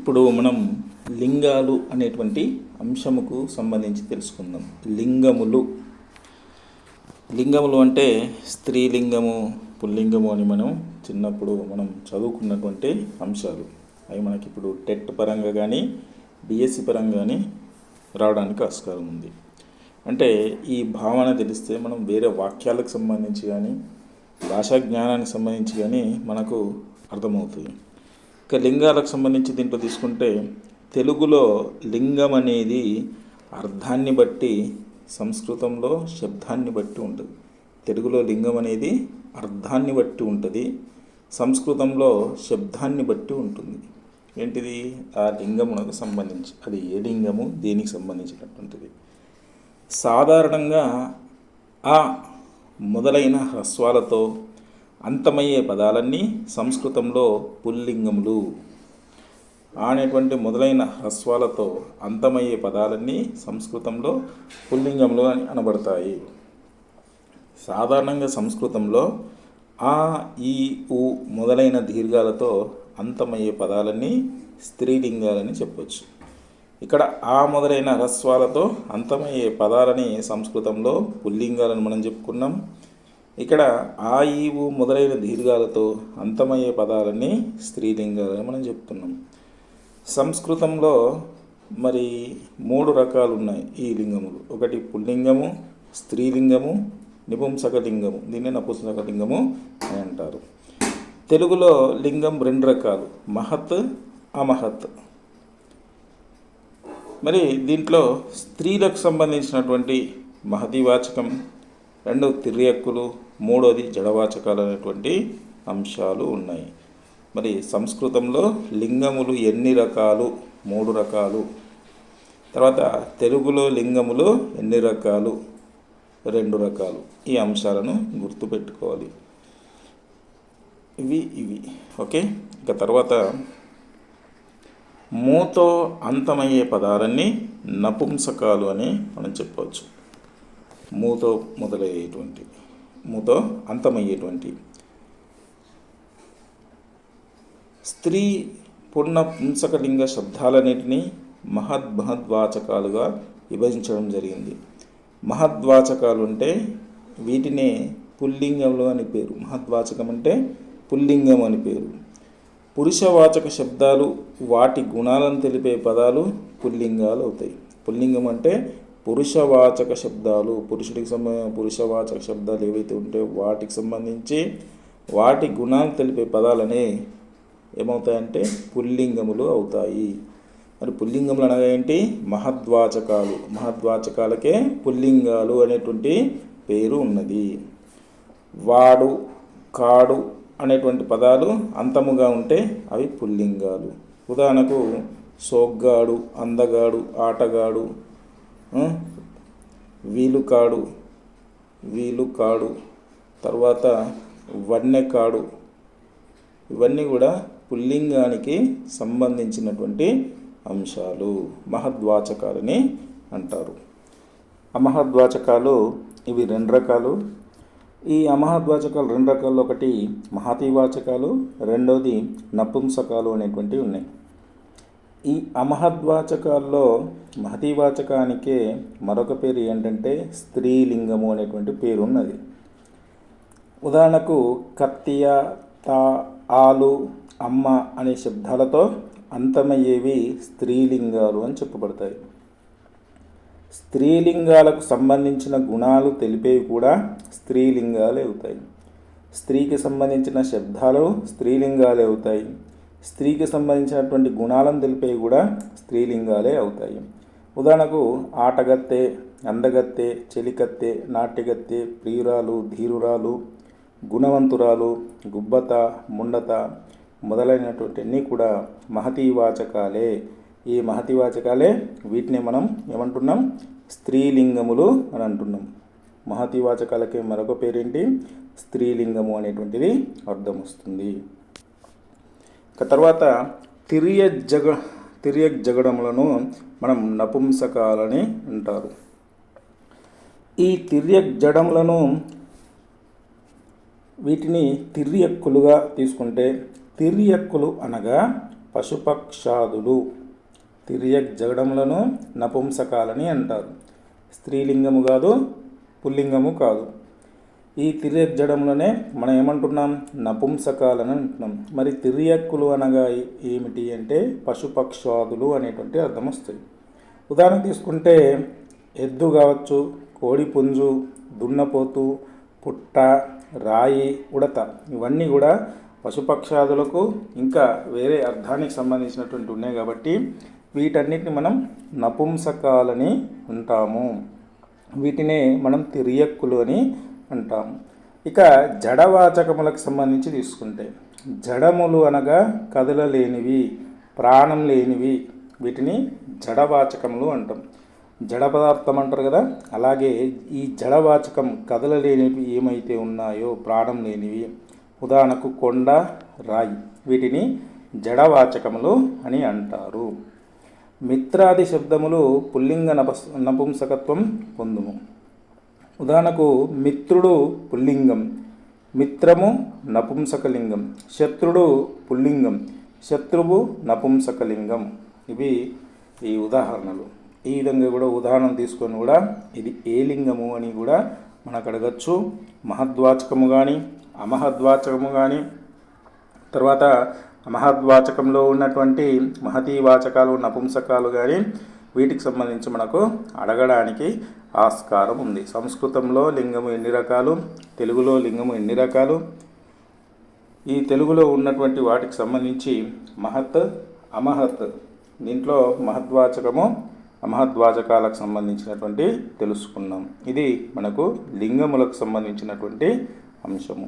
ఇప్పుడు మనం లింగాలు అనేటువంటి అంశముకు సంబంధించి తెలుసుకుందాం. లింగములు అంటే స్త్రీలింగము, పుల్లింగము అని మనం చిన్నప్పుడు చదువుకున్నటువంటి అంశాలు. అవి మనకి ఇప్పుడు టెట్ పరంగా కానీ బిఎస్సి పరంగా కానీ రావడానికి ఆస్కారం ఉంది. అంటే ఈ భావన తెలిస్తే మనం వేరే వాక్యాలకు సంబంధించి కానీ భాషా జ్ఞానానికి సంబంధించి కానీ మనకు అర్థమవుతుంది. ఇక లింగాలకు సంబంధించి దీంట్లో తీసుకుంటే తెలుగులో లింగం అనేది అర్థాన్ని బట్టి, సంస్కృతంలో శబ్దాన్ని బట్టి ఉంటుంది. తెలుగులో లింగం అనేది అర్థాన్ని బట్టి ఉంటుంది, సంస్కృతంలో శబ్దాన్ని బట్టి ఉంటుంది. ఏంటిది? ఆ లింగమునకు సంబంధించి, అది ఏ లింగము, దేనికి సంబంధించినటువంటిది. సాధారణంగా ఆ మొదలైన హ్రస్వాలతో అంతమయ్యే పదాలన్నీ సంస్కృతంలో పుల్లింగములు. అనేటువంటి మొదలైన హ్రస్వాలతో అంతమయ్యే పదాలన్నీ సంస్కృతంలో పుల్లింగములు అని అనబడతాయి. సాధారణంగా సంస్కృతంలో ఆ, ఈ, ఉ మొదలైన దీర్ఘాలతో అంతమయ్యే పదాలన్నీ స్త్రీలింగాలని చెప్పవచ్చు. ఇక్కడ ఆ మొదలైన హ్రస్వాలతో అంతమయ్యే పదాలని సంస్కృతంలో పుల్లింగాలని మనం చెప్పుకున్నాం. ఇక్కడ ఆ, ఈ, ఉ మొదలైన దీర్ఘాలతో అంతమయ్యే పదాలన్నీ స్త్రీలింగాలని మనం చెప్తున్నాం. సంస్కృతంలో మరి 3 రకాలు ఉన్నాయి ఈ లింగములు. ఒకటి పుల్లింగము, స్త్రీలింగము, నిపుంసకలింగము. దీన్ని నపుంసకలింగము అని అంటారు. తెలుగులో లింగం 2 రకాలు, మహత్, అమహత్. మరి దీంట్లో స్త్రీలకు సంబంధించినటువంటి మహతివాచకం, 2 తిర్యక్కులు, 3వది జడవాచకాలు అనేటువంటి అంశాలు ఉన్నాయి. మరి సంస్కృతంలో లింగములు ఎన్ని రకాలు? 3 రకాలు. తర్వాత తెలుగులో లింగములు ఎన్ని రకాలు? 2 రకాలు. ఈ అంశాలను గుర్తుపెట్టుకోవాలి. ఇవి ఓకే. ఇక తర్వాత మూతో అంతమయ్యే పదాలన్నీ నపుంసకాలు అని మనం చెప్పవచ్చు. మూతో మొదలయ్యేటువంటి, మూతో అంతమయ్యేటువంటి. స్త్రీ పుంసకలింగ శబ్దాలన్నింటినీ మహద్వాచకాలుగా విభజించడం జరిగింది. మహద్వాచకాలు అంటే వీటినే పుల్లింగములు అని పేరు. మహద్వాచకం అంటే పుల్లింగం అని పేరు. పురుషవాచక శబ్దాలు, వాటి గుణాలను తెలిపే పదాలు పుల్లింగాలు అవుతాయి. పుల్లింగం అంటే పురుషవాచక శబ్దాలు, పురుషవాచక శబ్దాలు ఏవైతే ఉంటాయో వాటికి సంబంధించి వాటి గుణాలు తెలిపే పదాలనే ఏమవుతాయంటే పుల్లింగములు అవుతాయి. మరి పుల్లింగములు అనగా ఏంటి? మహద్వాచకాలు. మహద్వాచకాలకే పుల్లింగాలు అనేటువంటి పేరు ఉన్నది. వాడు, కాడు అనేటువంటి పదాలు అంతముగా ఉంటే అవి పుల్లింగాలు. ఉదాహరణకు సోగ్గాడు, అందగాడు, ఆటగాడు, వీలుకాడు, తర్వాత వన్నెకాడు, ఇవన్నీ కూడా పుల్లింగానికి సంబంధించినటువంటి అంశాలు, మహద్వాచకాలని అంటారు. అమహద్వాచకాలు ఇవి 2 రకాలు. ఈ అమహద్వాచకాలు 2 రకాల్లో ఒకటి మహతివాచకాలు, 2వది నపుంసకాలు అనేటువంటివి ఉన్నాయి. ఈ అమహద్వాచకాల్లో మహతివాచకానికే మరొక పేరు ఏంటంటే స్త్రీలింగము అనేటువంటి పేరు ఉన్నది. ఉదాహరణకు కత్తియ, తా, ఆలు, అమ్మ అనే శబ్దాలతో అంతమయ్యేవి స్త్రీలింగాలు అని చెప్పబడతాయి. స్త్రీలింగాలకు సంబంధించిన గుణాలు తెలిపేవి కూడా స్త్రీలింగాలే అవుతాయి. స్త్రీకి సంబంధించిన శబ్దాలు స్త్రీలింగాలే అవుతాయి. స్త్రీకి సంబంధించినటువంటి గుణాలను తెలిపేవి కూడా స్త్రీలింగాలే అవుతాయి. ఉదాహరణకు ఆటగత్తె, అందగత్తె, చెలికత్తె, నాట్యగత్తె, ప్రియురాలు, ధీరురాలు, గుణవంతురాలు, గుబ్బత, ముండత మొదలైనటువంటి అన్నీ కూడా మహతివాచకాలే. ఈ మహతివాచకాలే. వీటిని మనం ఏమంటున్నాం? స్త్రీలింగములు అని అంటున్నాం. మహతివాచకాలకి మరొక పేరేంటి? స్త్రీలింగము అనేటువంటిది అర్థం వస్తుంది. తర్వాత తిర్యక్ జగడములను మనం నపుంసకాలని అంటారు. ఈ తిర్యక్ జడములను వీటిని తిర్యక్కులుగా తీసుకుంటే తిర్యక్కులు అనగా పశుపక్షాదులు. తిర్యక్ జగడములను నపుంసకాలని అంటారు. స్త్రీలింగము కాదు, పుల్లింగము కాదు. ఈ తిర్యక్ జడములనే మనం ఏమంటున్నాం? నపుంసకాలని అంటున్నాం. మరి తిర్యక్కులు అనగా ఏమిటి అంటే పశుపక్షాదులు అనేటువంటి అర్థం వస్తుంది. ఉదాహరణ తీసుకుంటే ఎద్దు కావచ్చు, కోడి పుంజు, దున్నపోతు, పుట్ట, రాయి, ఉడత, ఇవన్నీ కూడా పశుపక్షాదులకు ఇంకా వేరే అర్థానికి సంబంధించినటువంటి ఉన్నాయి కాబట్టి వీటన్నిటిని మనం నపుంసకాలని అంటాము. వీటినే మనం తిర్యక్కులు అని అంటాము. ఇక జడవాచకములకు సంబంధించి తీసుకుంటే జడములు అనగా కదలలేనివి, ప్రాణం లేనివి, వీటిని జడవాచకములు అంటాం. జడ పదార్థం అంటారు కదా, అలాగే ఈ జడవాచకం కదలలేనివి ఏమైతే ఉన్నాయో ప్రాణం లేనివి, ఉదాహరణకు కొండ, రాయి, వీటిని జడవాచకములు అని అంటారు. మిత్రాది శబ్దములు పుల్లింగ నపుంసకత్వం పొందును. ఉదాహరణకు మిత్రుడు పుల్లింగం, మిత్రము నపుంసకలింగం, శత్రుడు పుల్లింగం, శత్రువు నపుంసకలింగం. ఇవి ఈ ఉదాహరణలు. ఈ విధంగా కూడా ఉదాహరణ తీసుకొని కూడా ఇది ఏ లింగము అని కూడా మనకు అడగచ్చు. మహద్వాచకము కానీ అమహద్వాచకము కానీ, తర్వాత మహద్వాచకంలో ఉన్నటువంటి మహతీవాచకాలు నపుంసకాలు కానీ వీటికి సంబంధించి మనకు అడగడానికి ఆస్కారం ఉంది. సంస్కృతంలో లింగము ఎన్ని రకాలు, తెలుగులో లింగము ఎన్ని రకాలు, ఈ తెలుగులో ఉన్నటువంటి వాటికి సంబంధించి మహత్, అమహత్, దీంట్లో మహద్వాచకము అమహద్వాచకాలకు సంబంధించినటువంటి తెలుసుకున్నాం. ఇది మనకు లింగములకు సంబంధించినటువంటి అంశము.